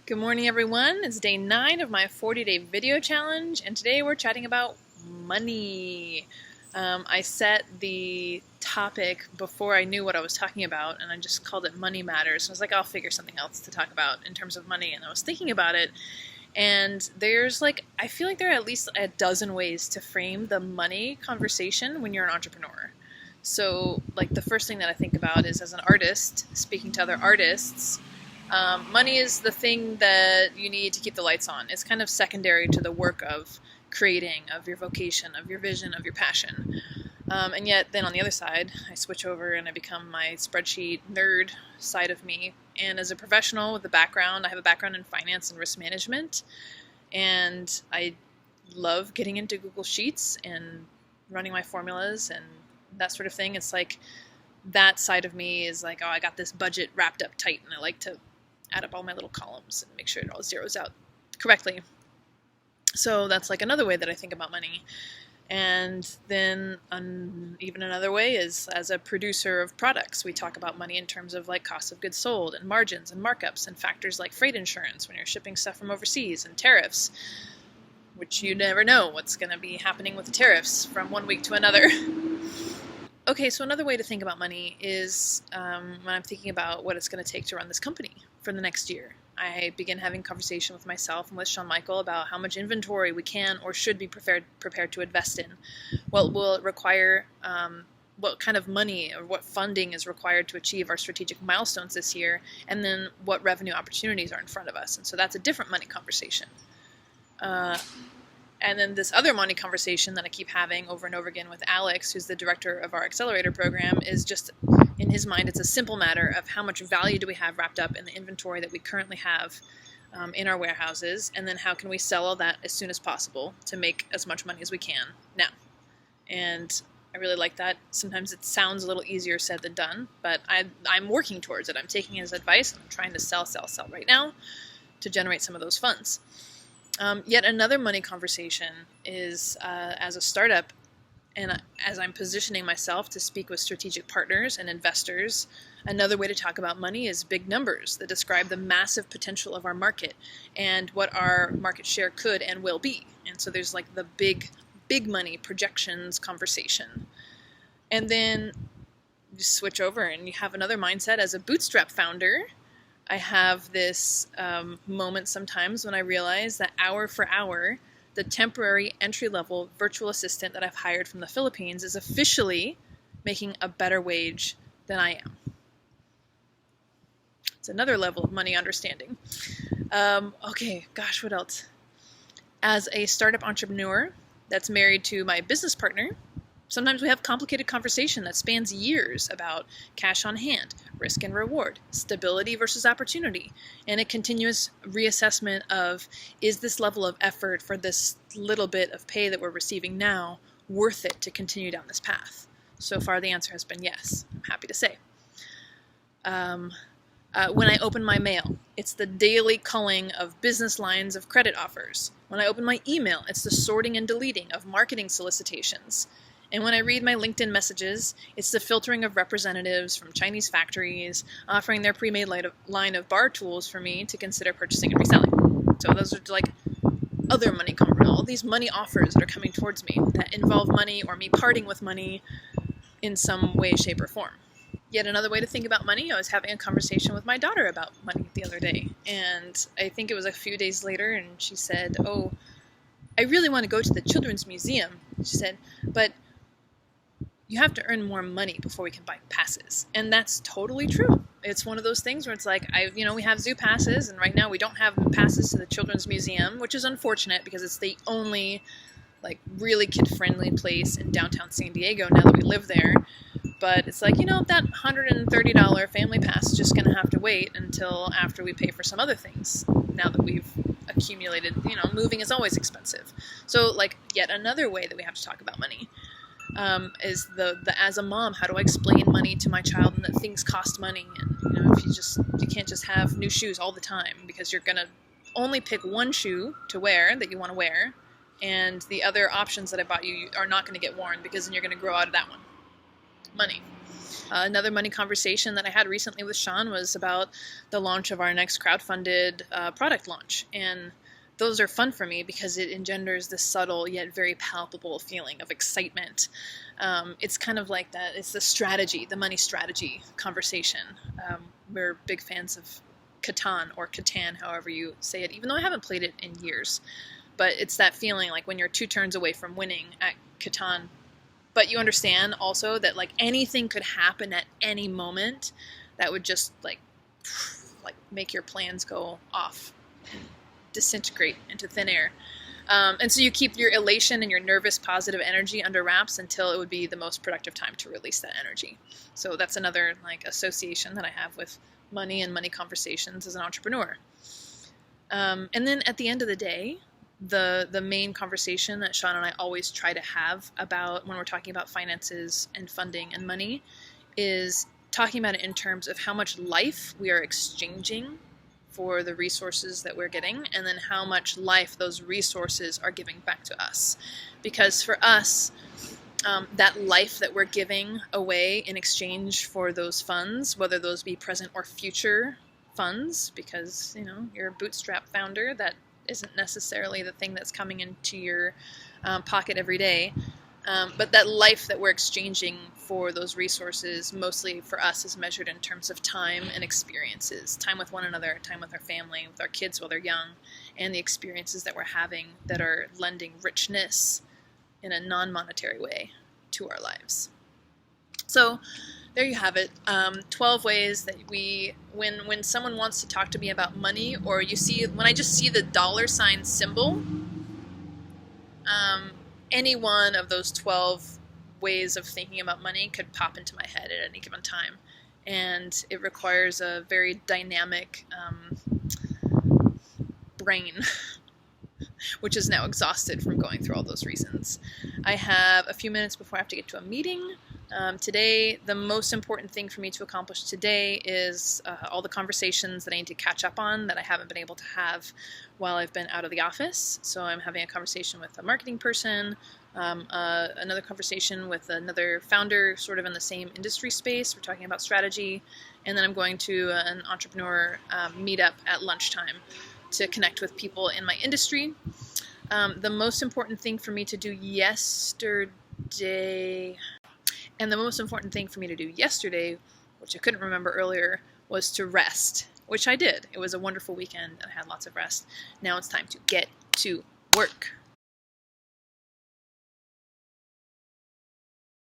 Good morning, everyone. It's day 9 of my 40-day video challenge, and today we're chatting about money. I set the topic before I knew what I was talking about, and I just called it Money Matters. I was like, I'll figure something else to talk about in terms of money, and I was thinking about it, and I feel like there are at least a dozen ways to frame the money conversation when you're an entrepreneur. So, the first thing that I think about is, as an artist, speaking to other artists, money is the thing that you need to keep the lights on. It's kind of secondary to the work of creating, of your vocation, of your vision, of your passion. And yet, then on the other side, I switch over and I become my spreadsheet nerd side of me. And as a professional with a background, I have a background in finance and risk management. And I love getting into Google Sheets and running my formulas and that sort of thing. It's like that side of me is like, oh, I got this budget wrapped up tight, and I like to add up all my little columns and make sure it all zeroes out correctly. So that's like another way that I think about money. And then even another way is, as a producer of products, we talk about money in terms of like cost of goods sold and margins and markups and factors like freight insurance when you're shipping stuff from overseas, and tariffs, which you never know what's going to be happening with the tariffs from one week to another. Okay, so another way to think about money is when I'm thinking about what it's going to take to run this company for the next year. I begin having conversation with myself and with Sean Michael about how much inventory we can or should be prepared to invest in. What will it require, what kind of money or what funding is required to achieve our strategic milestones this year, and then what revenue opportunities are in front of us. And so that's a different money conversation. And then this other money conversation that I keep having over and over again with Alex, who's the director of our accelerator program, is just, in his mind, it's a simple matter of how much value do we have wrapped up in the inventory that we currently have in our warehouses, and then how can we sell all that as soon as possible to make as much money as we can now. And I really like that. Sometimes it sounds a little easier said than done, but I'm working towards it. I'm taking his advice, and I'm trying to sell right now to generate some of those funds. Yet another money conversation is, as a startup, and as I'm positioning myself to speak with strategic partners and investors, another way to talk about money is big numbers that describe the massive potential of our market and what our market share could and will be. And so there's like the big money projections conversation. And then you switch over and you have another mindset as a bootstrap founder. I have this moment sometimes when I realize that hour for hour, the temporary entry-level virtual assistant that I've hired from the Philippines is officially making a better wage than I am. It's another level of money understanding. Okay, gosh, what else? As a startup entrepreneur that's married to my business partner, sometimes we have complicated conversation that spans years about cash on hand, risk and reward, stability versus opportunity, and a continuous reassessment of, is this level of effort for this little bit of pay that we're receiving now worth it to continue down this path? So far the answer has been yes, I'm happy to say. When I open my mail, it's the daily culling of business lines of credit offers. When I open my email, it's the sorting and deleting of marketing solicitations. And when I read my LinkedIn messages, it's the filtering of representatives from Chinese factories offering their pre-made line of bar tools for me to consider purchasing and reselling. So those are like other money, all these money offers that are coming towards me that involve money or me parting with money in some way, shape, or form. Yet another way to think about money, I was having a conversation with my daughter about money the other day. And I think it was a few days later, and she said, oh, I really want to go to the Children's Museum. She said, but you have to earn more money before we can buy passes. And that's totally true. It's one of those things where it's like, we have zoo passes, and right now we don't have passes to the Children's Museum, which is unfortunate because it's the only really kid-friendly place in downtown San Diego now that we live there. But it's like, that $130 family pass is just going to have to wait until after we pay for some other things now that we've accumulated, moving is always expensive. So yet another way that we have to talk about money. Is the as a mom, how do I explain money to my child and that things cost money, and if you can't just have new shoes all the time because you're gonna only pick one shoe to wear that you want to wear, and the other options that I bought you are not going to get worn because then you're going to grow out of that one. Money. Another money conversation that I had recently with Sean was about the launch of our next crowdfunded product launch. And those are fun for me because it engenders this subtle yet very palpable feeling of excitement. It's kind of like that. It's the strategy, the money strategy conversation. We're big fans of Catan, or Catan, however you say it, even though I haven't played it in years. But it's that feeling like when you're 2 turns away from winning at Catan, but you understand also that like anything could happen at any moment that would just like make your plans go off and disintegrate into thin air. And so you keep your elation and your nervous positive energy under wraps until it would be the most productive time to release that energy. So that's another like association that I have with money and money conversations as an entrepreneur. And then at the end of the day, the main conversation that Sean and I always try to have about when we're talking about finances and funding and money is talking about it in terms of how much life we are exchanging for the resources that we're getting, and then how much life those resources are giving back to us. Because for us, that life that we're giving away in exchange for those funds, whether those be present or future funds, because you're a bootstrap founder, that isn't necessarily the thing that's coming into your pocket every day. But that life that we're exchanging for those resources, mostly for us, is measured in terms of time and experiences. Time with one another, time with our family, with our kids while they're young, and the experiences that we're having that are lending richness in a non-monetary way to our lives. So there you have it. 12 ways that when someone wants to talk to me about money, or when I just see the $ symbol, any one of those 12 ways of thinking about money could pop into my head at any given time. And it requires a very dynamic brain, which is now exhausted from going through all those reasons. I have a few minutes before I have to get to a meeting. Today, the most important thing for me to accomplish today is all the conversations that I need to catch up on that I haven't been able to have while I've been out of the office. So I'm having a conversation with a marketing person, another conversation with another founder sort of in the same industry space. We're talking about strategy. And then I'm going to an entrepreneur meetup at lunchtime to connect with people in my industry. The most important thing for me to do yesterday, which I couldn't remember earlier, was to rest, which I did. It was a wonderful weekend and I had lots of rest. Now it's time to get to work.